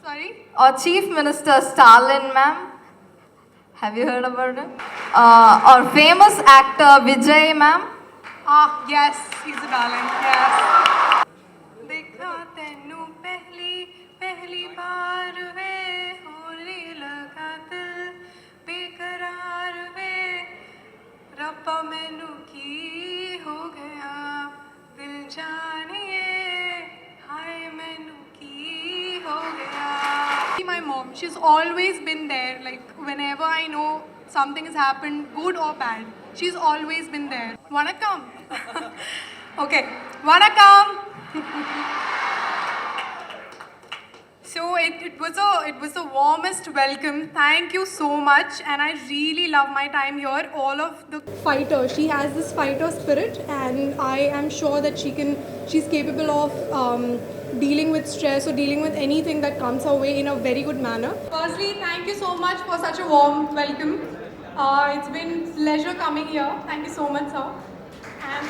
Sorry? Or Chief Minister Stalin, ma'am. Have you heard about him? Or famous actor Vijay, ma'am. Ah, yes, he's a darling. Yes. देखा तेनू पहली पहली बार वे होने लगा दिल बेकरार वे रब्बा मैनू की हो गया दिल जानिए हाय मैनू की हो गया. My mom, she's always been there. Like whenever I know something has happened, good or bad, she's always been there. Wanna come? Okay, wanna come? So it was the warmest welcome. Thank you so much, and I really love my time here. All of the fighter, she has this fighter spirit, and I am sure that she's capable of dealing with stress or dealing with anything that comes her way in a very good manner. Firstly, thank you so much for such a warm welcome. It's been pleasure coming here. Thank you so much, sir. And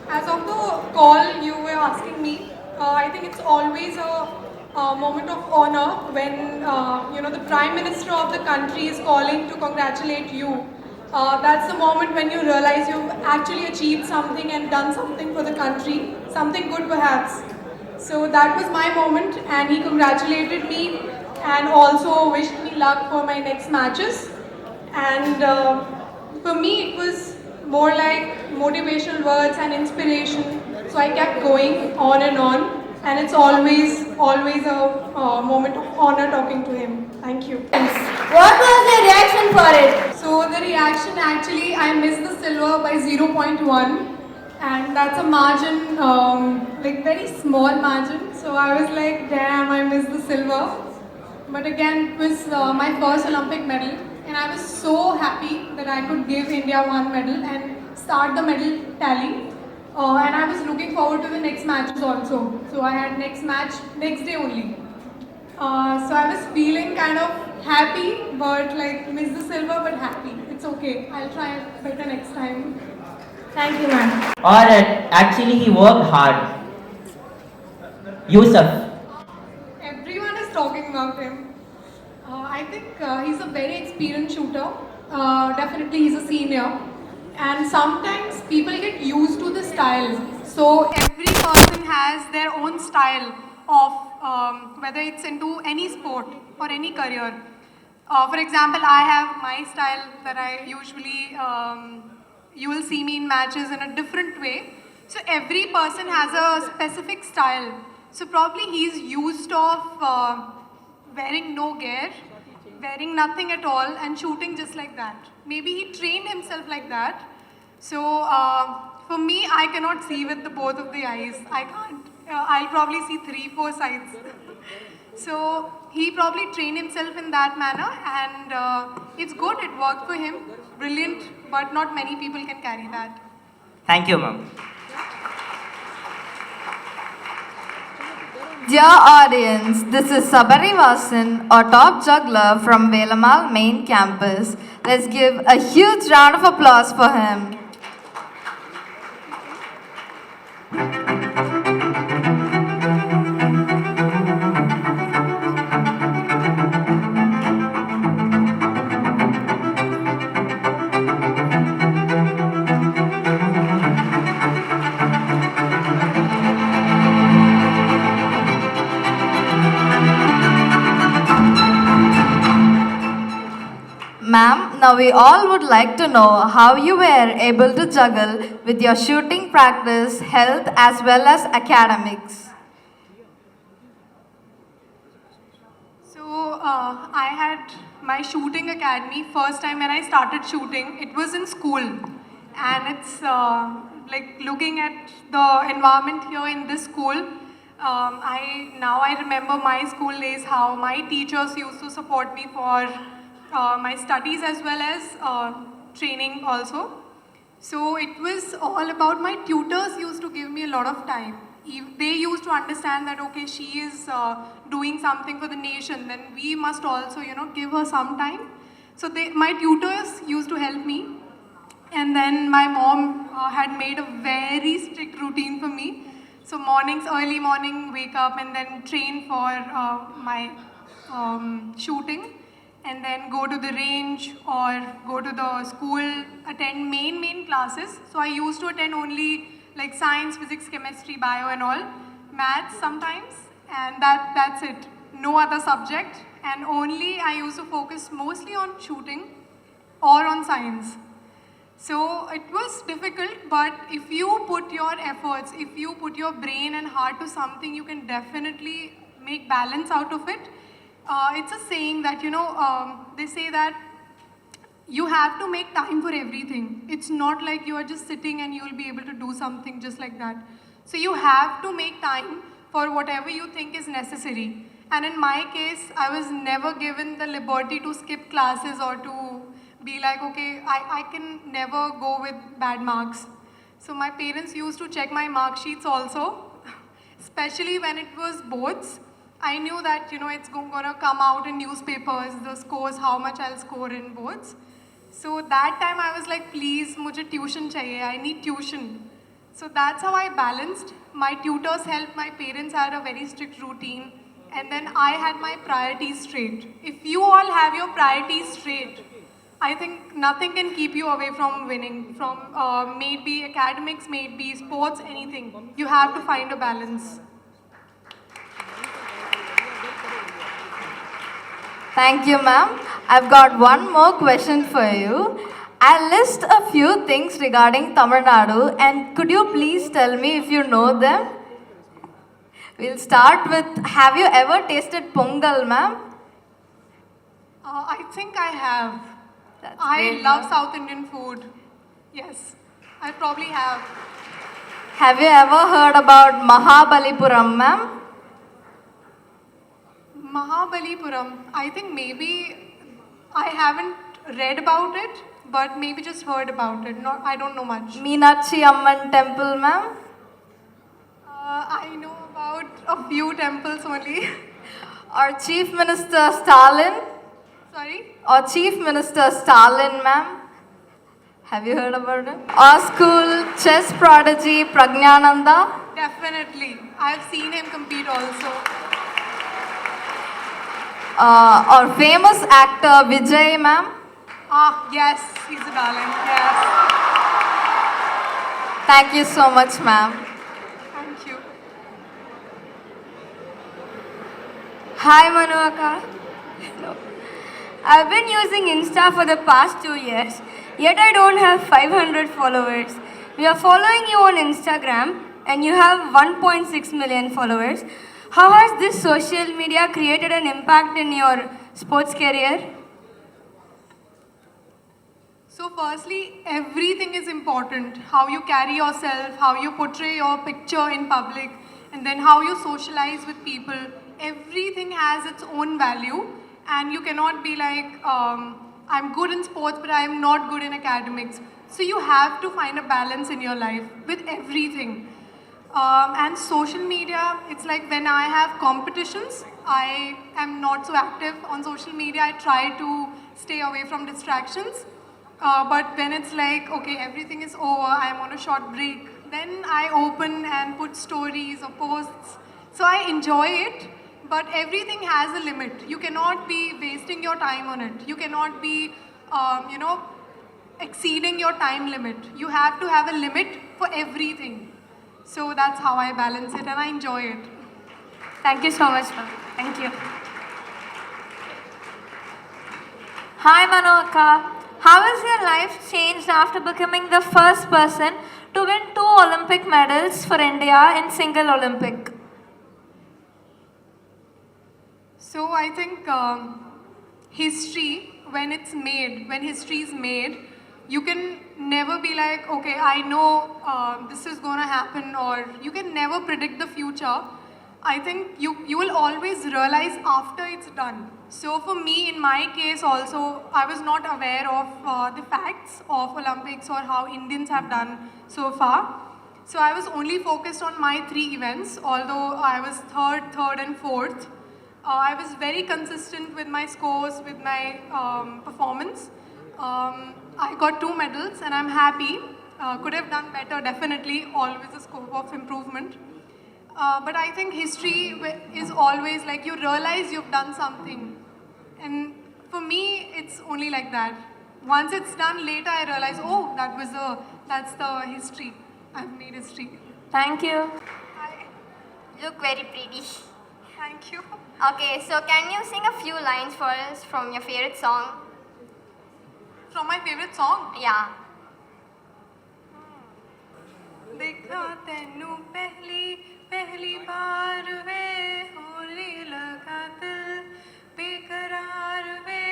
as of the call you were asking me, I think it's always a moment of honor when the Prime Minister of the country is calling to congratulate you. That's the moment when you realize you've actually achieved something and done something for the country, something good perhaps. So that was my moment, and he congratulated me and also wished me luck for my next matches. And for me, it was more like motivational words and inspiration. So I kept going on, and it's always a moment of honor talking to him. Thank you. What was the reaction for it? So the reaction, actually, I missed the silver by 0.1, and that's a margin, like very small margin. So I was like, damn, I missed the silver. But again, it was my first Olympic medal, and I was so happy that I could give India one medal and start the medal tally. And I was looking forward to the next matches also. So I had next match next day only. So I was feeling kind of happy, but like miss the silver, but happy. It's okay. I'll try better next time. Thank you, ma'am. Or actually he worked hard. Yusuf. Everyone is talking about him. I think he's a very experienced shooter. Definitely he's a senior. And sometimes people get used to the style. So every person has their own style of whether it's into any sport or any career. For example, I have my style that I usually, you will see me in matches in a different way. So every person has a specific style. So probably he's used of wearing no gear, wearing nothing at all and shooting just like that. Maybe he trained himself like that. So for me, I cannot see with the both of the eyes. I can't. I'll probably see 3-4 sides. So he probably trained himself in that manner, and it's good. It worked for him. Brilliant, but not many people can carry that. Thank you, ma'am. Dear audience, this is Sabari Vasan, a top juggler from Velamal main campus. Let's give a huge round of applause for him. Ma'am, now we all would like to know how you were able to juggle with your shooting practice, health as well as academics. So I had my shooting academy first time when I started shooting. It was in school, and it's like looking at the environment here in this school. I remember my school days, how my teachers used to support me for my studies as well as training also. So it was all about my tutors used to give me a lot of time. If they used to understand that, okay, she is doing something for the nation, then we must also, give her some time. So my tutors used to help me. And then my mom had made a very strict routine for me. So mornings, early morning, wake up and then train for my shooting, and then go to the range or go to the school, attend main classes. So I used to attend only like science, physics, chemistry, bio and all, maths sometimes, and that's it. No other subject, and only I used to focus mostly on shooting or on science. So it was difficult, but if you put your efforts, if you put your brain and heart to something, you can definitely make balance out of it. It's a saying that, they say that you have to make time for everything. It's not like you are just sitting and you will be able to do something just like that. So you have to make time for whatever you think is necessary. And in my case, I was never given the liberty to skip classes or to be like, okay, I can never go with bad marks. So my parents used to check my mark sheets also, especially when it was boards. I knew that, it's gonna come out in newspapers, the scores, how much I'll score in boards. So that time I was like, please, mujhe tuition chahiye, I need tuition. So that's how I balanced. My tutors helped, my parents had a very strict routine, and then I had my priorities straight. If you all have your priorities straight, I think nothing can keep you away from winning, from maybe academics, maybe sports, anything. You have to find a balance. Thank you, ma'am. I've got one more question for you. I'll list a few things regarding Tamil Nadu, and could you please tell me if you know them? We'll start with, have you ever tasted Pongal, ma'am? I think I have. That's I great, love ma'am. South Indian food. Yes, I probably have. Have you ever heard about Mahabalipuram, ma'am? Mahabalipuram. I think maybe I haven't read about it, but maybe just heard about it. Not, I don't know much. Meenakshi Amman Temple, ma'am? I know about a few temples only. Or Chief Minister Stalin? Sorry. Or Chief Minister Stalin, ma'am? Have you heard about it? Or school chess prodigy Pragnananda? Definitely. I've seen him compete also. Or famous actor Vijay, ma'am? Ah, yes, he's a darling. Yes. Thank you so much, ma'am. Thank you. Hi Manuaka. Hello. I've been using Insta for the past 2 years, yet I don't have 500 followers. We are following you on Instagram and you have 1.6 million followers. How has this social media created an impact in your sports career? So firstly, everything is important. How you carry yourself, how you portray your picture in public, and then how you socialize with people. Everything has its own value, and you cannot be like, I'm good in sports, but I'm not good in academics. So you have to find a balance in your life with everything. And social media, it's like when I have competitions, I am not so active on social media. I try to stay away from distractions. But when it's like, okay, everything is over, I'm on a short break, then I open and put stories or posts. So I enjoy it, but everything has a limit. You cannot be wasting your time on it. You cannot be, exceeding your time limit. You have to have a limit for everything. So that's how I balance it and I enjoy it. Thank you so much, ma'am. Thank you. Hi Manuaka. How has your life changed after becoming the first person to win 2 Olympic medals for India in single Olympic? So I think history, when history is made, you can never be like, okay, I know this is going to happen, or you can never predict the future. I think you will always realize after it's done. So for me, in my case also, I was not aware of the facts of Olympics or how Indians have done so far. So I was only focused on my 3 events, although I was third and fourth. I was very consistent with my scores, with my performance. I got 2 medals and I'm happy. Could have done better, definitely, always a scope of improvement. But I think history is always like you realize you've done something. And for me, it's only like that. Once it's done, later I realize, oh, that's the history. I've made history. Thank you. Hi. Look very pretty. Thank you. Okay, so can you sing a few lines for us from your favorite song? From my favorite song. Yeah. देखा तेनू पहली बार वे होने लगा दिल बेकरार वे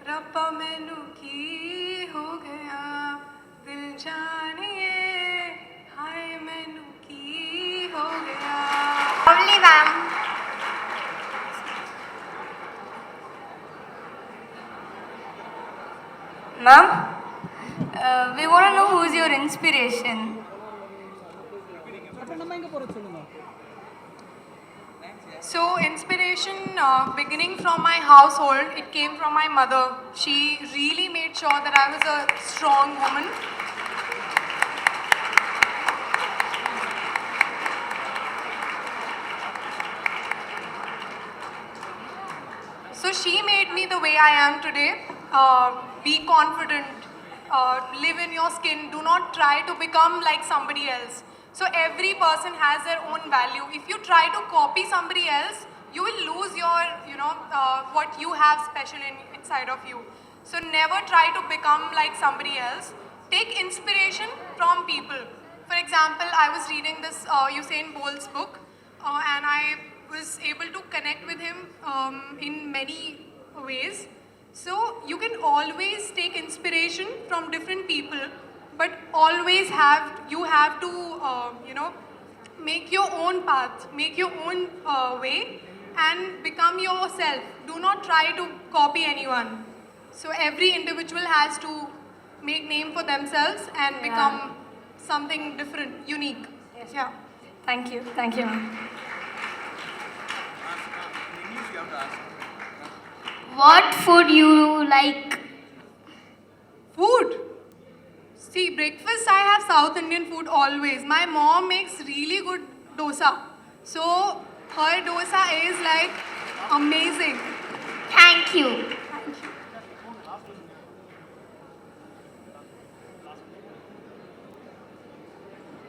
रब्बा मैनू की हो गया दिल जानिए हाय मैनू की हो गया. Lovely, ma'am. Ma'am, we want to know who's your inspiration. So inspiration beginning from my household, it came from my mother. She really made sure that I was a strong woman. So she made me the way I am today. Be confident, live in your skin, do not try to become like somebody else. So every person has their own value. If you try to copy somebody else, you will lose your, what you have special inside of you. So never try to become like somebody else. Take inspiration from people. For example, I was reading this Usain Bolt's book and I was able to connect with him in many ways. So you can always take inspiration from different people, but always you have to make your own path, make your own way, and become yourself. Do not try to copy anyone. So every individual has to make name for themselves and become something different, unique. Yes. Yeah. Thank you. Thank you, ma'am. What food you like? Food. See, breakfast I have South Indian food always. My mom makes really good dosa. So her dosa is like amazing. Thank you.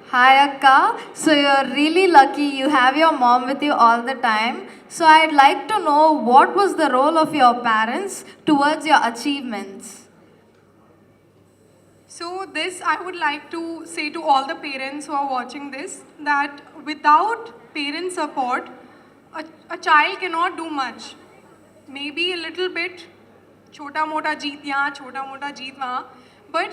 Hi Akka. So you're really lucky you have your mom with you all the time. So I'd like to know what was the role of your parents towards your achievements? So this I would like to say to all the parents who are watching this, that without parent support, a child cannot do much. Maybe a little bit, chota mota jeet yahan, chota mota jeet wahan, but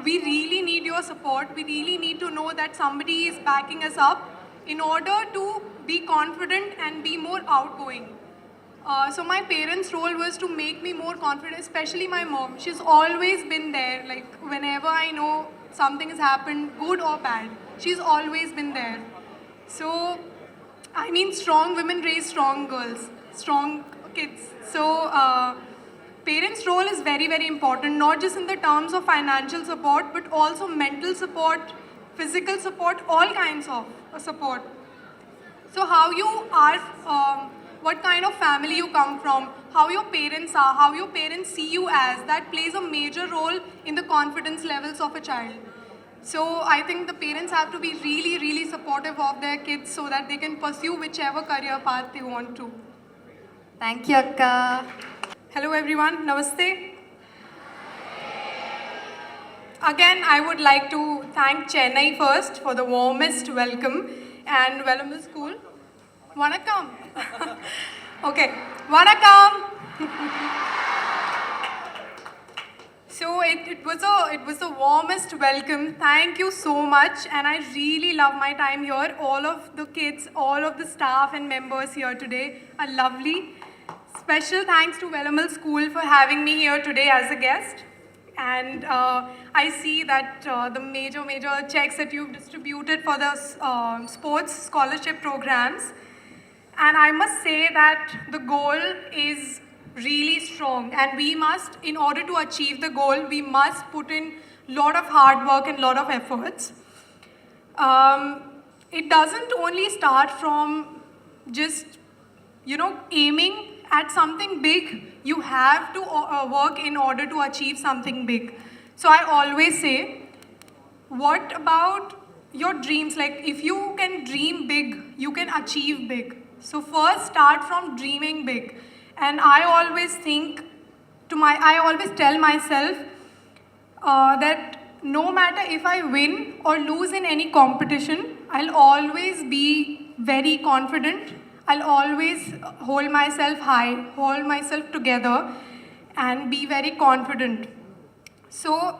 we really need your support. We really need to know that somebody is backing us up in order to be confident and be more outgoing. So my parents' role was to make me more confident, especially my mom. She's always been there, like whenever I know something has happened, good or bad, she's always been there. So, I mean, strong women raise strong girls, strong kids. So, parents' role is very, very important, not just in the terms of financial support, but also mental support, physical support, all kinds of support. So how you are, what kind of family you come from, how your parents are, how your parents see you as, that plays a major role in the confidence levels of a child. So I think the parents have to be really, really supportive of their kids so that they can pursue whichever career path they want to. Thank you, Akka. Hello everyone, Namaste. Again, I would like to thank Chennai first for the warmest welcome and Vellamal School. Vanakkam. Okay, Vanakkam. So it was the warmest welcome. Thank you so much, and I really love my time here. All of the kids, all of the staff and members here today are lovely. Special thanks to Vellamal School for having me here today as a guest. And I see that the major checks that you've distributed for the sports scholarship programs. And I must say that the goal is really strong, and we must, in order to achieve the goal, we must put in lot of hard work and lot of efforts. It doesn't only start from just, aiming at something big. You have to work in order to achieve something big. So I always say, what about your dreams? Like, if you can dream big, you can achieve big. So first start from dreaming big. And I always tell myself that no matter if I win or lose in any competition, I'll always be very confident. I'll always hold myself high, hold myself together, and be very confident. So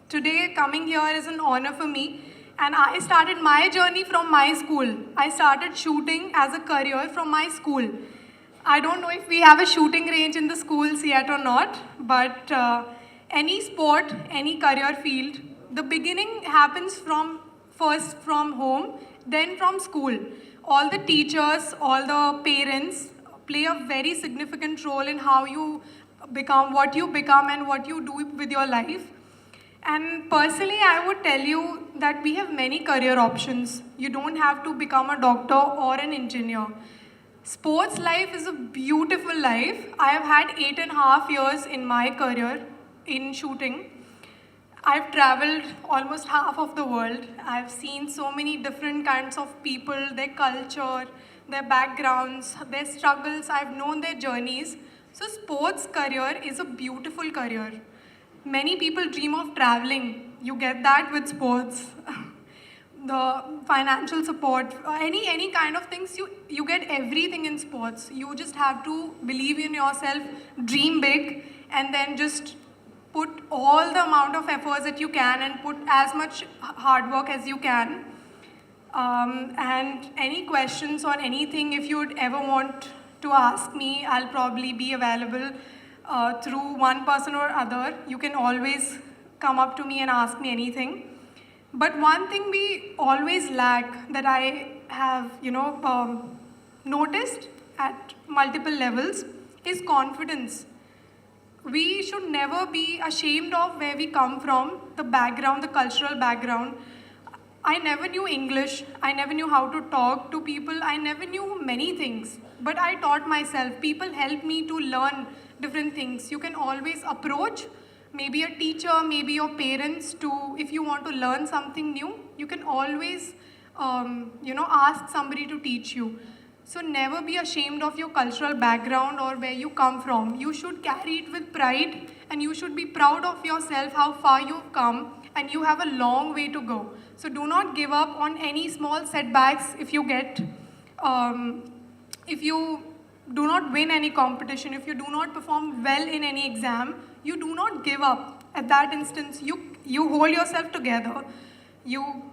today coming here is an honor for me, and I started my journey from my school. I started shooting as a career from my school. I don't know if we have a shooting range in the schools yet or not, but any sport, any career field, the beginning happens first from home, then from school. All the teachers, all the parents play a very significant role in how you become, what you become, and what you do with your life. And personally, I would tell you that we have many career options. You don't have to become a doctor or an engineer. Sports life is a beautiful life. I have had 8.5 years in my career in shooting. I've traveled almost half of the world. I've seen so many different kinds of people, their culture, their backgrounds, their struggles. I've known their journeys. So sports career is a beautiful career. Many people dream of traveling. You get that with sports. The financial support, any kind of things, you get everything in sports. You just have to believe in yourself, dream big, and then just put all the amount of efforts that you can and put as much hard work as you can. And any questions or anything, if you'd ever want to ask me, I'll probably be available through one person or other. You can always come up to me and ask me anything. But one thing we always lack, that I have, noticed at multiple levels, is confidence. We should never be ashamed of where we come from, the background, the cultural background. I never knew English. I never knew how to talk to people. I never knew many things. But I taught myself. People helped me to learn different things. You can always approach maybe a teacher, maybe your parents, if you want to learn something new. You can always, ask somebody to teach you. So never be ashamed of your cultural background or where you come from. You should carry it with pride, and you should be proud of yourself, how far you've come, and you have a long way to go. So do not give up on any small setbacks if you get, if you do not win any competition, if you do not perform well in any exam, you do not give up. At that instance, you hold yourself together, you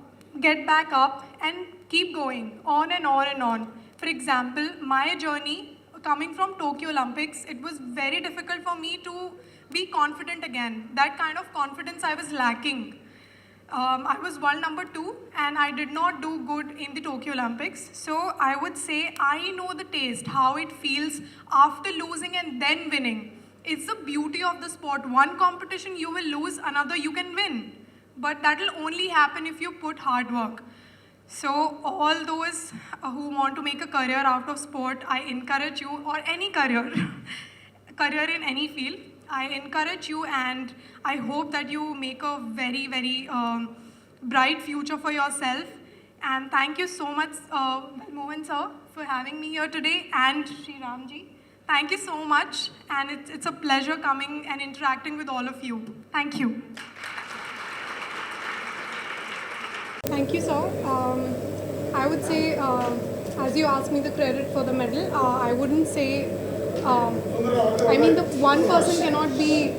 get back up and keep going on and on and on. For example, my journey coming from Tokyo Olympics, it was very difficult for me to be confident again. That kind of confidence I was lacking. I was world number 2 and I did not do good in the Tokyo Olympics. So I would say I know the taste, how it feels after losing and then winning. It's the beauty of the sport. One competition you will lose, another you can win. But that will only happen if you put hard work. So all those who want to make a career out of sport, I encourage you, or any career, career in any field, I encourage you, and I hope that you make a very, very bright future for yourself. And thank you so much, Mohan sir, for having me here today, and Sri Ramji. Thank you so much, and it's a pleasure coming and interacting with all of you. Thank you. Thank you, sir. I would say, as you asked me the credit for the medal, I wouldn't say, the one person cannot be,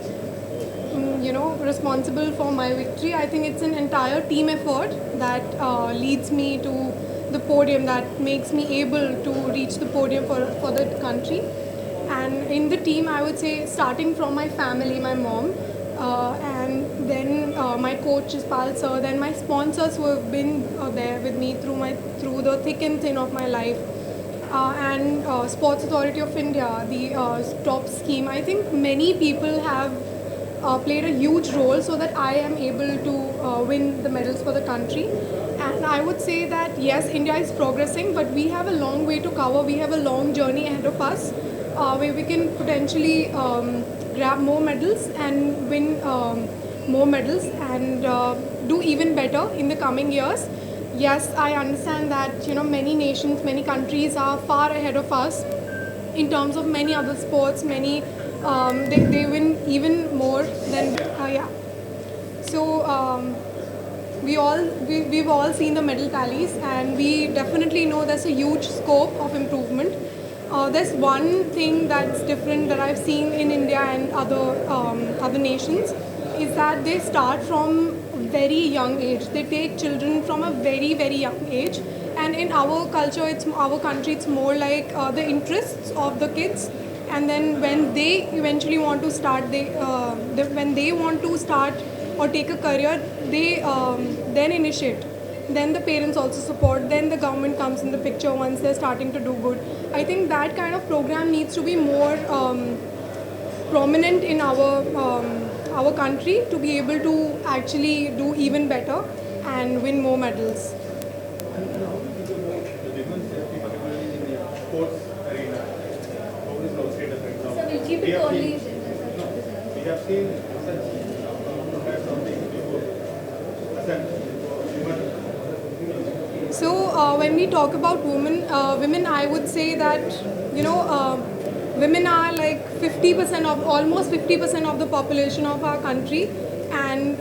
responsible for my victory. I think it's an entire team effort that leads me to the podium, that makes me able to reach the podium for the country. And in the team, I would say, starting from my family, my mom, and then my coach Pal sir, then my sponsors who have been there with me through the thick and thin of my life. and Sports Authority of India, the top scheme, I think many people have played a huge role so that I am able to win the medals for the country. And I would say that yes, India is progressing, but we have a long way to cover. We have a long journey ahead of us where we can potentially grab more medals and win more medals and do even better in the coming years. Yes, I understand that many nations, many countries are far ahead of us in terms of many other sports. Many they win even more than yeah. So we've all seen the medal tallies, and we definitely know there's a huge scope of improvement. There's one thing that's different that I've seen in India and other nations is that they start from very young age. They take children from a very young age, and in our culture, our country, it's more like the interests of the kids. And then when they eventually want to start, when they want to start or take a career, they then initiate. Then the parents also support. Then the government comes in the picture once they're starting to do good. I think that kind of program needs to be more prominent in our country to be able to actually do even better and win more medals. Keep it only. We have seen such something before. So when we talk about women, I would say that women are like 50% of almost 50% of the population of our country, and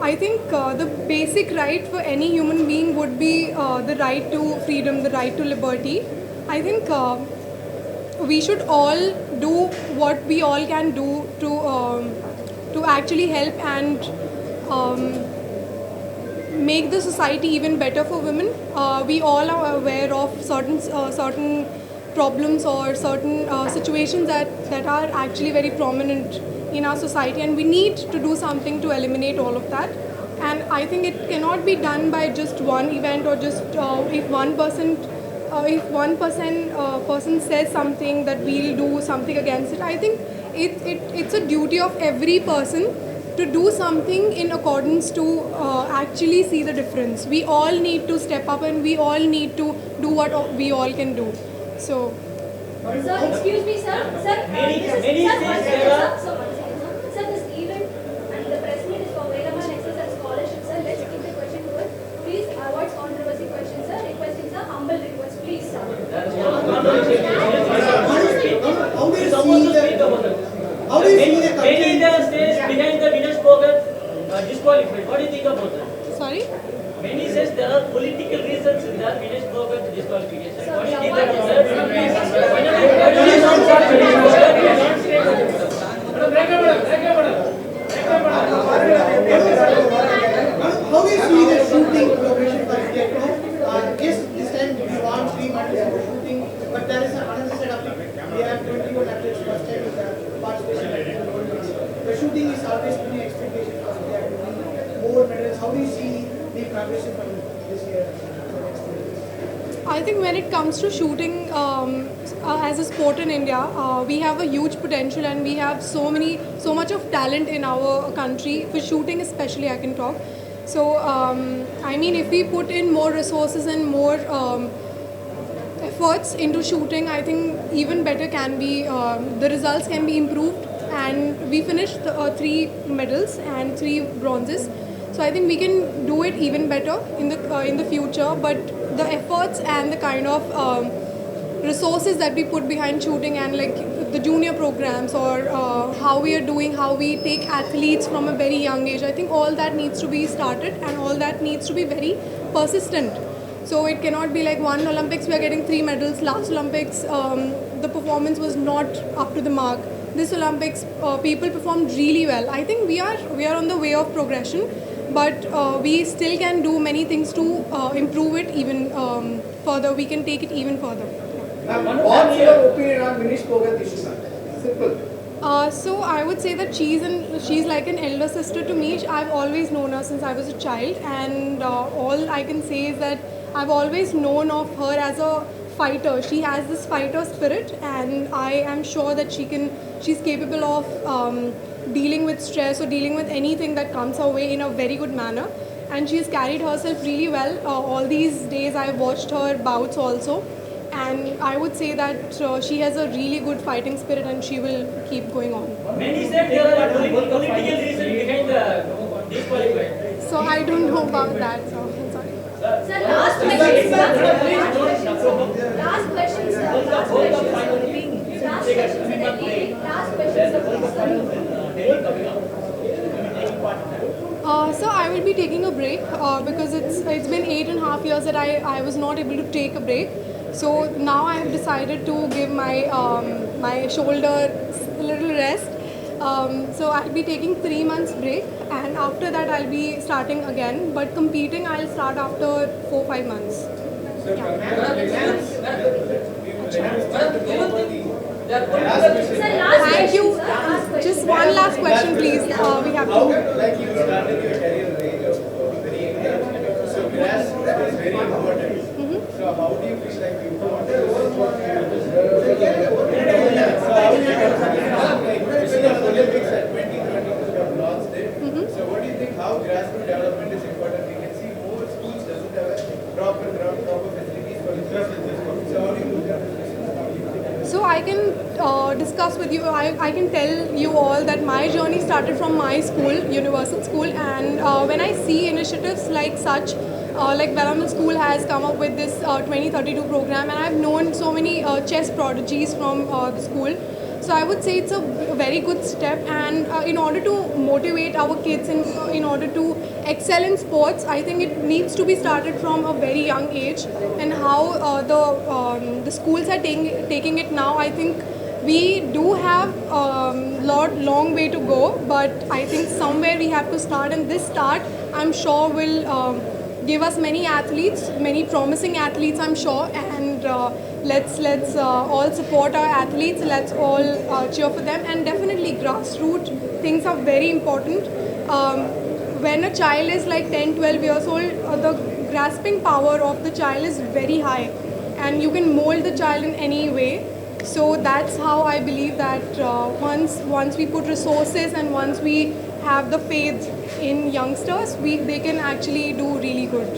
I think the basic right for any human being would be the right to freedom, the right to liberty. I think we should all do what we all can do to actually help and make the society even better for women. We all are aware of certain problems or certain situations that are actually very prominent in our society, and we need to do something to eliminate all of that. And I think it cannot be done by just one event or just if one person says something that we'll do something against it. I think it's a duty of every person to do something in accordance to actually see the difference. We all need to step up, and we all need to do what we all can do. So. Sir, excuse me, sir. Sir, Sir, this event and the press meet is for Velamma Nexus and scholarship, sir. Let's keep the question to it. Please avoid controversy questions, sir. Requesting, sir. Humble request, please, sir. How do you see the country? Many the stays behind the winners program disqualified. What do you think about that? Sorry? Many says there are political reasons in the winners program disqualification. Sir, What do you think avoid about How do you see the shooting progression for India? Yes, this time we won 3 medals for shooting, but there is another set of it. We have 21 athletes first time with the participation at the Olympics. The shooting is always been an expectation for India to win more medals. How do you see the progression from this year to next year? I think when it comes to shooting as a sport in India, we have a huge potential, and we have so much of talent in our country. For shooting especially, I can talk. So I mean, if we put in more resources and more efforts into shooting, I think even better can be, the results can be improved. And we finished 3 medals and 3 bronzes. So I think we can do it even better in the future. But the efforts and the kind of resources that we put behind shooting, and like the junior programs, or how we take athletes from a very young age, I think all that needs to be started, and all that needs to be very persistent. So it cannot be like one Olympics we are getting 3 medals, last Olympics the performance was not up to the mark. This Olympics people performed really well. I think we are on the way of progression, but we still can do many things to improve it even further. We can take it even further. What's your opinion on Minish Phogat issue? Simple. So I would say that she's like an elder sister to me. I've always known her since I was a child, and all I can say is that I've always known of her as a fighter. She has this fighter spirit, and I am sure that she's capable of dealing with stress or dealing with anything that comes her way in a very good manner. And she's carried herself really well. All these days I've watched her bouts also. And I would say that she has a really good fighting spirit and she will keep going on. Many said there are political reasons behind the disqualified. So I don't know about that. So I'm sorry. Sir, last question, sir. Last question, sir. Last question, sir. Last question, sir. So I will be taking a break because it's been 8.5 years that I was not able to take a break. So now I have decided to give my shoulder a little rest. So I'll be taking 3 months break, and after that I'll be starting again. But competing I'll start after 4-5 months. Sir, last Thank you. question, sir. Last question. Just one last question, please. We have to. Like you started your career very young. So grass is very important. So how do you feel like you want to Olympics at 2020 you have launched it. So what do you think how grassroots development is important? We can see more schools doesn't have a proper facilities for research. So how do you look at this? So I can discuss with you, I can tell you all that my journey started from my school, Universal School, and when I see initiatives like such, like Bellarmine School has come up with this 2032 program, and I've known so many chess prodigies from the school. So I would say it's a very good step, and in order to motivate our kids and in order to excel in sports, I think it needs to be started from a very young age. And how the schools are taking it now, I think we do have long way to go, but I think somewhere we have to start, and this start I'm sure will give us many athletes, many promising athletes I'm sure, and let's all support our athletes, let's all cheer for them, and definitely grassroots things are very important. When a child is like 10-12 years old, the grasping power of the child is very high, and you can mold the child in any way. So that's how I believe that once we put resources and once we have the faith in youngsters, they can actually do really good.